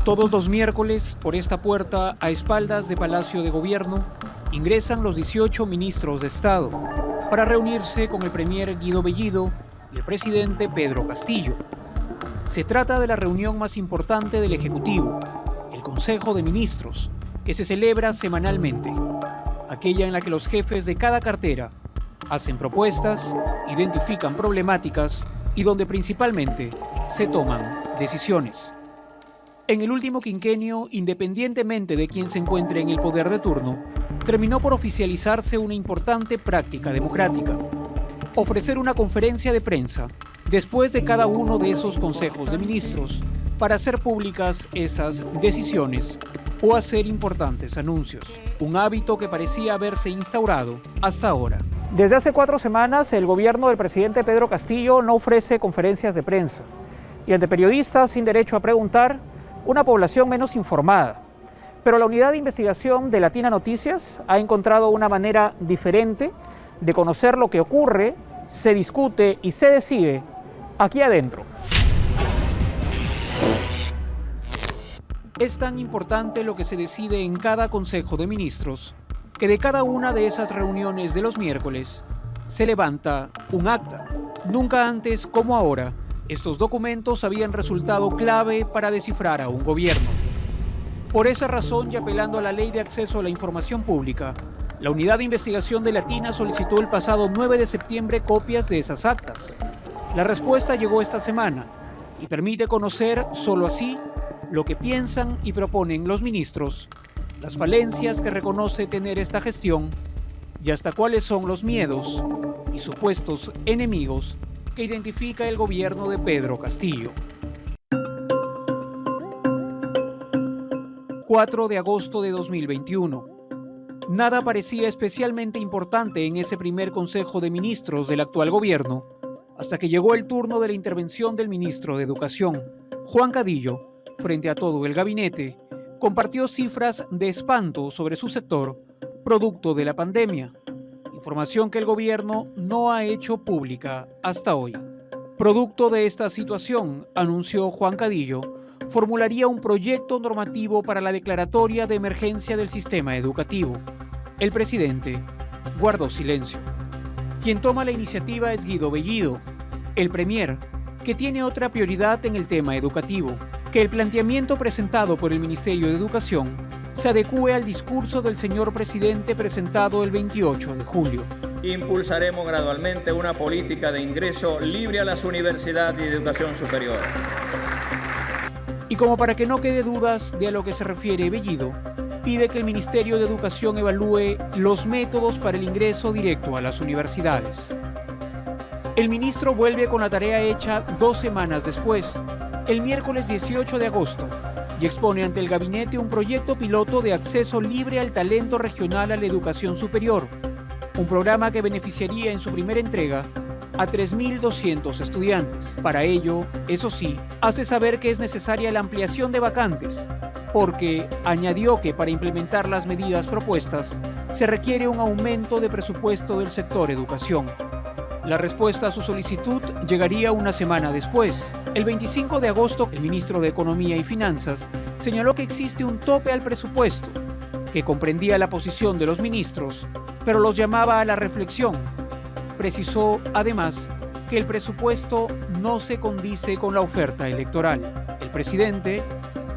Todos los miércoles, por esta puerta, a espaldas de Palacio de Gobierno, ingresan los 18 ministros de Estado para reunirse con el premier Guido Bellido y el presidente Pedro Castillo. Se trata de la reunión más importante del Ejecutivo, el Consejo de Ministros, que se celebra semanalmente, aquella en la que los jefes de cada cartera hacen propuestas, identifican problemáticas y donde principalmente se toman decisiones. En el último quinquenio, independientemente de quién se encuentre en el poder de turno, terminó por oficializarse una importante práctica democrática: ofrecer una conferencia de prensa después de cada uno de esos consejos de ministros para hacer públicas esas decisiones o hacer importantes anuncios, un hábito que parecía haberse instaurado hasta ahora. Desde hace 4 semanas, el gobierno del presidente Pedro Castillo no ofrece conferencias de prensa y ante periodistas sin derecho a preguntar, una población menos informada. Pero la unidad de investigación de Latina Noticias ha encontrado una manera diferente de conocer lo que ocurre, se discute y se decide aquí adentro. Es tan importante lo que se decide en cada Consejo de Ministros que de cada una de esas reuniones de los miércoles se levanta un acta. Nunca antes como ahora, estos documentos habían resultado clave para descifrar a un gobierno. Por esa razón, y apelando a la Ley de Acceso a la Información Pública, la Unidad de Investigación de Latina solicitó el pasado 9 de septiembre copias de esas actas. La respuesta llegó esta semana y permite conocer, solo así, lo que piensan y proponen los ministros, las falencias que reconoce tener esta gestión y hasta cuáles son los miedos y supuestos enemigos que identifica el gobierno de Pedro Castillo. 4 de agosto de 2021. Nada parecía especialmente importante en ese primer Consejo de Ministros del actual gobierno, hasta que llegó el turno de la intervención del ministro de Educación. Juan Cadillo, frente a todo el gabinete, compartió cifras de espanto sobre su sector, producto de la pandemia. Información que el gobierno no ha hecho pública hasta hoy. Producto de esta situación, anunció Juan Cadillo, formularía un proyecto normativo para la declaratoria de emergencia del sistema educativo. El presidente guardó silencio. Quien toma la iniciativa es Guido Bellido, el premier, que tiene otra prioridad en el tema educativo: que el planteamiento presentado por el Ministerio de Educación se adecúe al discurso del señor presidente presentado el 28 de julio. Impulsaremos gradualmente una política de ingreso libre a las universidades y de educación superior. Y como para que no quede dudas de a lo que se refiere Bellido, pide que el Ministerio de Educación evalúe los métodos para el ingreso directo a las universidades. El ministro vuelve con la tarea hecha 2 semanas después, el miércoles 18 de agosto, y expone ante el gabinete un proyecto piloto de acceso libre al talento regional a la educación superior, un programa que beneficiaría en su primera entrega a 3.200 estudiantes. Para ello, eso sí, hace saber que es necesaria la ampliación de vacantes, porque añadió que para implementar las medidas propuestas se requiere un aumento de presupuesto del sector educación. La respuesta a su solicitud llegaría una semana después. El 25 de agosto, el ministro de Economía y Finanzas señaló que existe un tope al presupuesto, que comprendía la posición de los ministros, pero los llamaba a la reflexión. Precisó, además, que el presupuesto no se condice con la oferta electoral. El presidente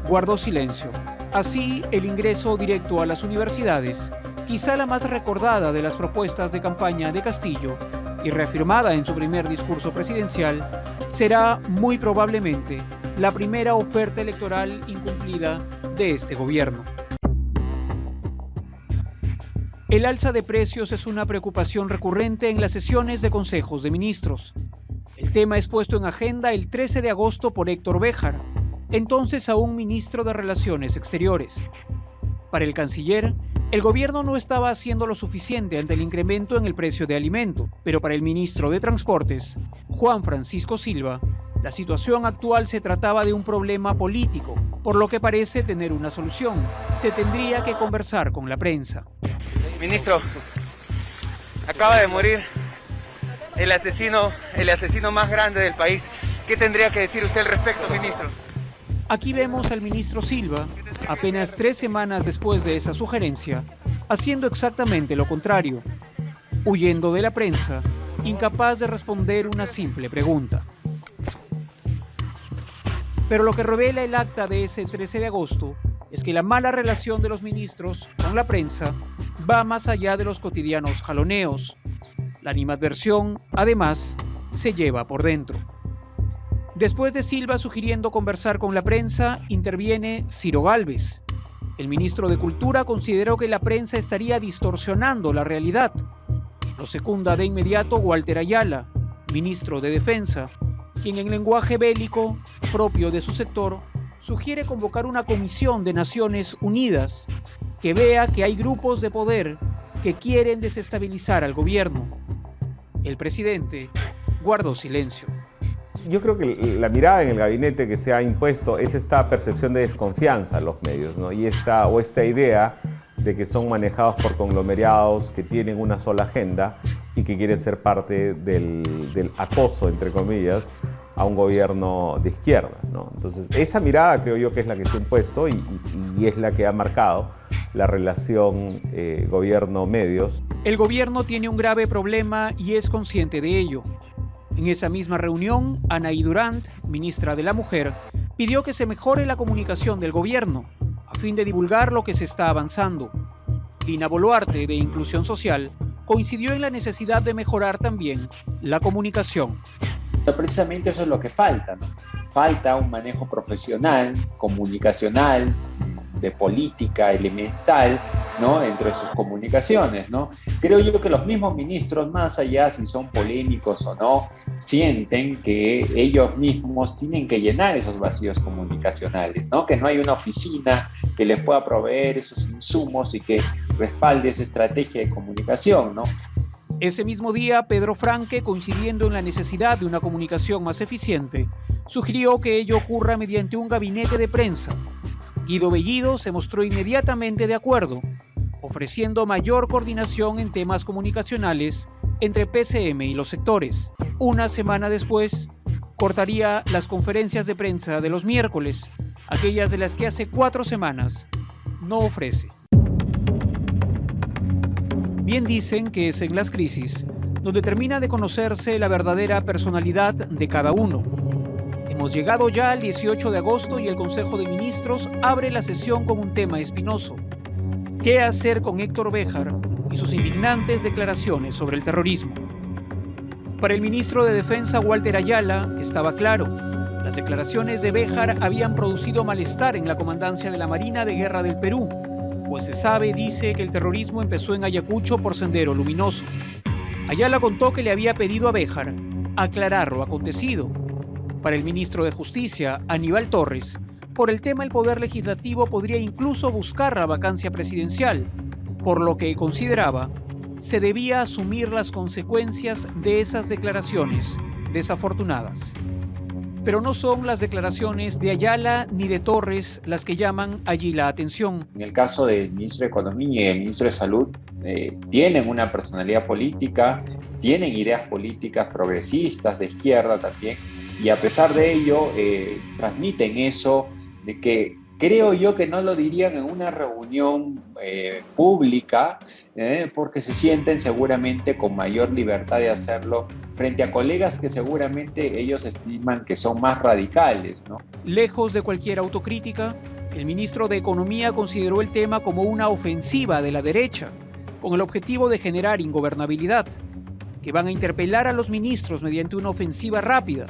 guardó silencio. Así, el ingreso directo a las universidades, quizá la más recordada de las propuestas de campaña de Castillo, y reafirmada en su primer discurso presidencial, será muy probablemente la primera oferta electoral incumplida de este gobierno. El alza de precios es una preocupación recurrente en las sesiones de consejos de ministros. El tema es puesto en agenda el 13 de agosto por Héctor Béjar, entonces aún ministro de Relaciones Exteriores. Para el canciller, el gobierno no estaba haciendo lo suficiente ante el incremento en el precio de alimento, pero para el ministro de Transportes, Juan Francisco Silva, la situación actual se trataba de un problema político, por lo que parece tener una solución. Se tendría que conversar con la prensa. Ministro, acaba de morir el asesino más grande del país. ¿Qué tendría que decir usted al respecto, ministro? Aquí vemos al ministro Silva, apenas 3 semanas después de esa sugerencia, haciendo exactamente lo contrario, huyendo de la prensa, incapaz de responder una simple pregunta. Pero lo que revela el acta de ese 13 de agosto es que la mala relación de los ministros con la prensa va más allá de los cotidianos jaloneos. La animadversión, además, se lleva por dentro. Después de Silva sugiriendo conversar con la prensa, interviene Ciro Gálvez. El ministro de Cultura consideró que la prensa estaría distorsionando la realidad. Lo secunda de inmediato Walter Ayala, ministro de Defensa, quien en lenguaje bélico, propio de su sector, sugiere convocar una comisión de Naciones Unidas que vea que hay grupos de poder que quieren desestabilizar al gobierno. El presidente guardó silencio. Yo creo que la mirada en el gabinete que se ha impuesto es esta percepción de desconfianza en los medios, ¿no? Y esta idea de que son manejados por conglomerados que tienen una sola agenda y que quieren ser parte del acoso, entre comillas, a un gobierno de izquierda, ¿no? Entonces, esa mirada creo yo que es la que se ha impuesto y es la que ha marcado la relación gobierno-medios. El gobierno tiene un grave problema y es consciente de ello. En esa misma reunión, Anaí Durant, ministra de la Mujer, pidió que se mejore la comunicación del gobierno a fin de divulgar lo que se está avanzando. Dina Boluarte, de Inclusión Social, coincidió en la necesidad de mejorar también la comunicación. Precisamente eso es lo que falta, ¿no? Falta un manejo profesional, comunicacional, de política elemental, ¿no? Dentro de sus comunicaciones, ¿no? Creo yo que los mismos ministros, más allá si son polémicos o no, sienten que ellos mismos tienen que llenar esos vacíos comunicacionales, ¿no? Que no hay una oficina que les pueda proveer esos insumos y que respalde esa estrategia de comunicación, ¿no? Ese mismo día, Pedro Franque, coincidiendo en la necesidad de una comunicación más eficiente, sugirió que ello ocurra mediante un gabinete de prensa. Guido Bellido se mostró inmediatamente de acuerdo, ofreciendo mayor coordinación en temas comunicacionales entre PCM y los sectores. Una semana después, cortaría las conferencias de prensa de los miércoles, aquellas de las que hace 4 semanas no ofrece. Bien dicen que es en las crisis donde termina de conocerse la verdadera personalidad de cada uno. Hemos llegado ya al 18 de agosto y el Consejo de Ministros abre la sesión con un tema espinoso. ¿Qué hacer con Héctor Béjar y sus indignantes declaraciones sobre el terrorismo? Para el ministro de Defensa, Walter Ayala, estaba claro. Las declaraciones de Béjar habían producido malestar en la comandancia de la Marina de Guerra del Perú, pues se sabe, dice, que el terrorismo empezó en Ayacucho por Sendero Luminoso. Ayala contó que le había pedido a Béjar aclarar lo acontecido. Para el ministro de Justicia, Aníbal Torres, por el tema el Poder Legislativo podría incluso buscar la vacancia presidencial, por lo que consideraba se debía asumir las consecuencias de esas declaraciones desafortunadas. Pero no son las declaraciones de Ayala ni de Torres las que llaman allí la atención. En el caso del ministro de Economía y el ministro de Salud, tienen una personalidad política, tienen ideas políticas progresistas, de izquierda también, y a pesar de ello transmiten eso de que creo yo que no lo dirían en una reunión pública, porque se sienten seguramente con mayor libertad de hacerlo frente a colegas que seguramente ellos estiman que son más radicales, ¿no? Lejos de cualquier autocrítica, el ministro de Economía consideró el tema como una ofensiva de la derecha, con el objetivo de generar ingobernabilidad, que van a interpelar a los ministros mediante una ofensiva rápida,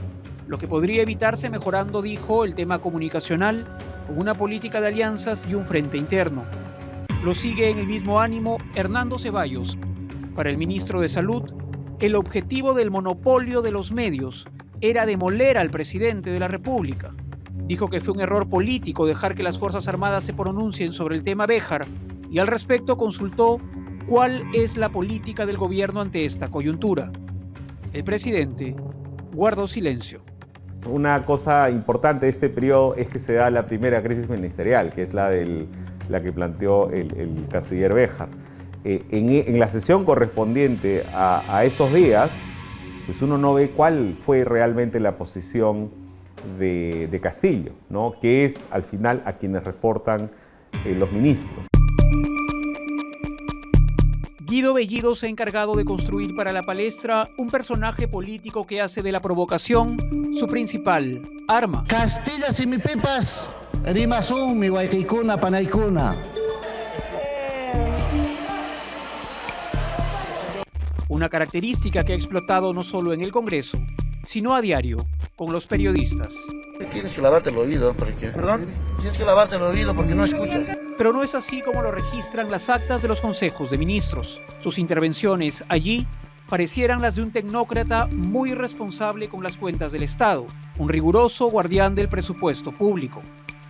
lo que podría evitarse mejorando, dijo, el tema comunicacional, con una política de alianzas y un frente interno. Lo sigue en el mismo ánimo Hernando Ceballos. Para el ministro de Salud, el objetivo del monopolio de los medios era demoler al presidente de la República. Dijo que fue un error político dejar que las Fuerzas Armadas se pronuncien sobre el tema Béjar y al respecto consultó cuál es la política del gobierno ante esta coyuntura. El presidente guardó silencio. Una cosa importante de este periodo es que se da la primera crisis ministerial, que es la que planteó el canciller Béjar. En la sesión correspondiente a esos días, pues uno no ve cuál fue realmente la posición de Castillo, ¿no? Que es al final a quienes reportan los ministros. Guido Bellido se ha encargado de construir para la palestra un personaje político que hace de la provocación su principal arma. Castilla si mi pipas, rimasum mi guayquicuna panaicuna. Una característica que ha explotado no solo en el Congreso, sino a diario con los periodistas. Tienes que lavarte el oído porque... ¿Perdón? Tienes que lavarte el oído porque no escuchas. Pero no es así como lo registran las actas de los consejos de ministros. Sus intervenciones allí parecieran las de un tecnócrata muy responsable con las cuentas del Estado, un riguroso guardián del presupuesto público.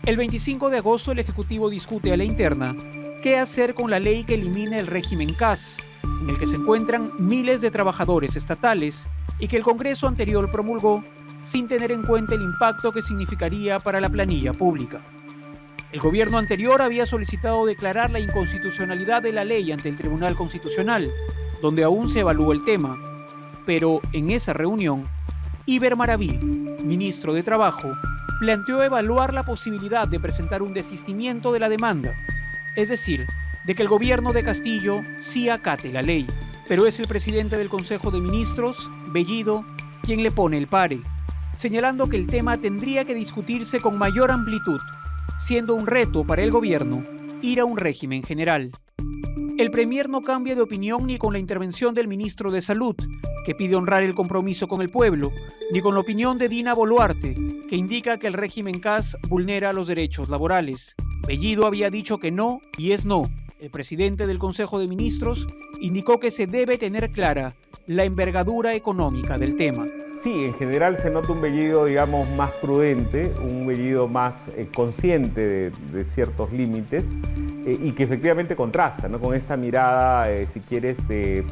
El 25 de agosto el Ejecutivo discute a la interna qué hacer con la ley que elimina el régimen CAS, en el que se encuentran miles de trabajadores estatales y que el Congreso anterior promulgó sin tener en cuenta el impacto que significaría para la planilla pública. El gobierno anterior había solicitado declarar la inconstitucionalidad de la ley ante el Tribunal Constitucional, donde aún se evalúa el tema. Pero en esa reunión, Iber Maraví, ministro de Trabajo, planteó evaluar la posibilidad de presentar un desistimiento de la demanda, es decir, de que el gobierno de Castillo sí acate la ley. Pero es el presidente del Consejo de Ministros, Bellido, quien le pone el pare, señalando que el tema tendría que discutirse con mayor amplitud, siendo un reto para el gobierno ir a un régimen general. El premier no cambia de opinión ni con la intervención del ministro de Salud, que pide honrar el compromiso con el pueblo, ni con la opinión de Dina Boluarte, que indica que el régimen CAS vulnera los derechos laborales. Bellido había dicho que no y es no. El presidente del Consejo de Ministros indicó que se debe tener clara la envergadura económica del tema. Sí, en general se nota un Bellido, digamos, más prudente, un Bellido más consciente de ciertos límites y que efectivamente contrasta, ¿no? Con esta mirada, si quieres, de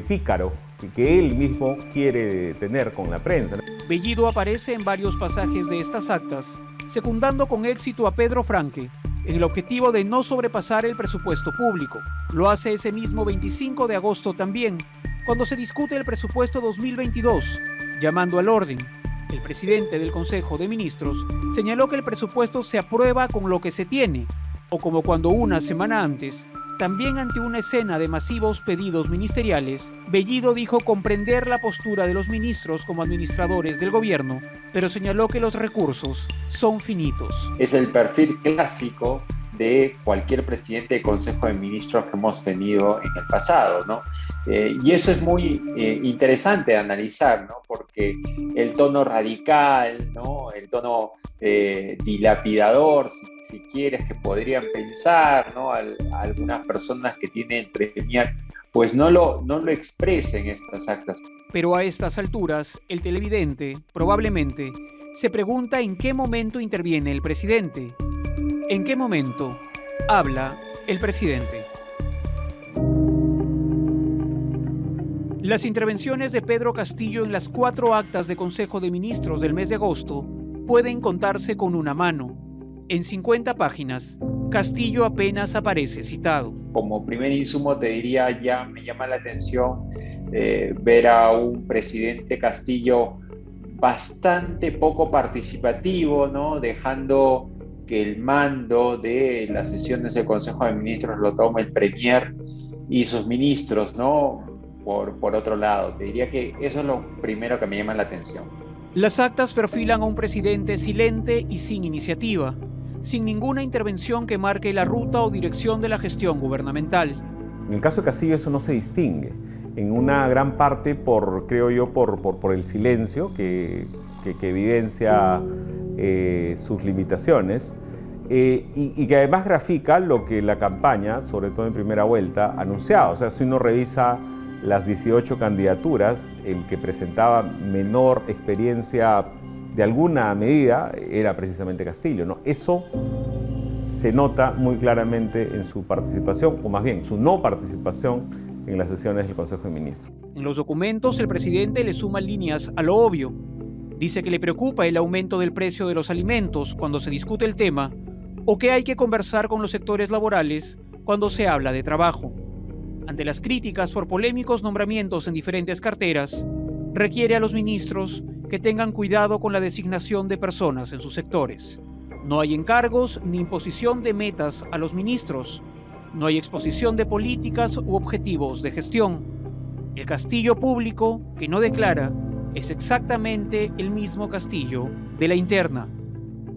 pícaro que él mismo quiere tener con la prensa. Bellido aparece en varios pasajes de estas actas, secundando con éxito a Pedro Franque en el objetivo de no sobrepasar el presupuesto público. Lo hace ese mismo 25 de agosto también, cuando se discute el presupuesto 2022, llamando al orden. El presidente del Consejo de Ministros señaló que el presupuesto se aprueba con lo que se tiene, o como cuando una semana antes, también ante una escena de masivos pedidos ministeriales, Bellido dijo comprender la postura de los ministros como administradores del gobierno, pero señaló que los recursos son finitos. Es el perfil clásico de cualquier presidente de Consejo de Ministros que hemos tenido en el pasado, ¿no? Y eso es muy interesante de analizar, ¿no? Porque el tono radical, ¿no? El tono dilapidador, si quieres, que podrían pensar, ¿no? Algunas personas que tienen premiar, pues no lo expresen estas actas. Pero a estas alturas, el televidente, probablemente, se pregunta en qué momento interviene el presidente. ¿En qué momento habla el presidente? Las intervenciones de Pedro Castillo en las 4 actas de Consejo de Ministros del mes de agosto pueden contarse con una mano. En 50 páginas, Castillo apenas aparece citado. Como primer insumo te diría, ya me llama la atención ver a un presidente Castillo bastante poco participativo, ¿no? Dejando que el mando de las sesiones del Consejo de Ministros lo tome el premier y sus ministros, ¿no? Por otro lado, te diría que eso es lo primero que me llama la atención. Las actas perfilan a un presidente silente y sin iniciativa, sin ninguna intervención que marque la ruta o dirección de la gestión gubernamental. En el caso de Castillo eso no se distingue, en una gran parte creo yo, por el silencio que evidencia sus limitaciones y que además grafica lo que la campaña, sobre todo en primera vuelta, anunciaba. O sea, si uno revisa las 18 candidaturas, el que presentaba menor experiencia de alguna medida era precisamente Castillo, ¿no? Eso se nota muy claramente en su participación, o más bien su no participación en las sesiones del Consejo de Ministros. En los documentos el presidente le suma líneas a lo obvio. Dice que le preocupa el aumento del precio de los alimentos cuando se discute el tema, o que hay que conversar con los sectores laborales cuando se habla de trabajo. Ante las críticas por polémicos nombramientos en diferentes carteras, requiere a los ministros que tengan cuidado con la designación de personas en sus sectores. No hay encargos ni imposición de metas a los ministros. No hay exposición de políticas u objetivos de gestión. El castillo público que no declara es exactamente el mismo castillo de la interna,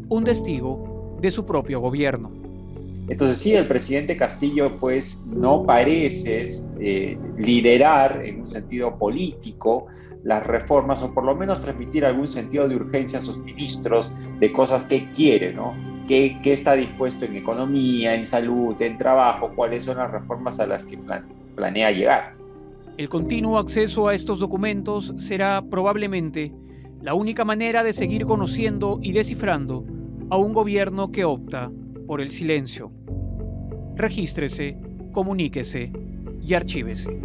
un testigo de su propio gobierno. Entonces sí, el presidente Castillo pues no parece liderar en un sentido político las reformas, o por lo menos transmitir algún sentido de urgencia a sus ministros de cosas que quiere, ¿no? ¿Qué está dispuesto en economía, en salud, en trabajo? ¿Cuáles son las reformas a las que planea llegar? El continuo acceso a estos documentos será probablemente la única manera de seguir conociendo y descifrando a un gobierno que opta por el silencio. Regístrese, comuníquese y archívese.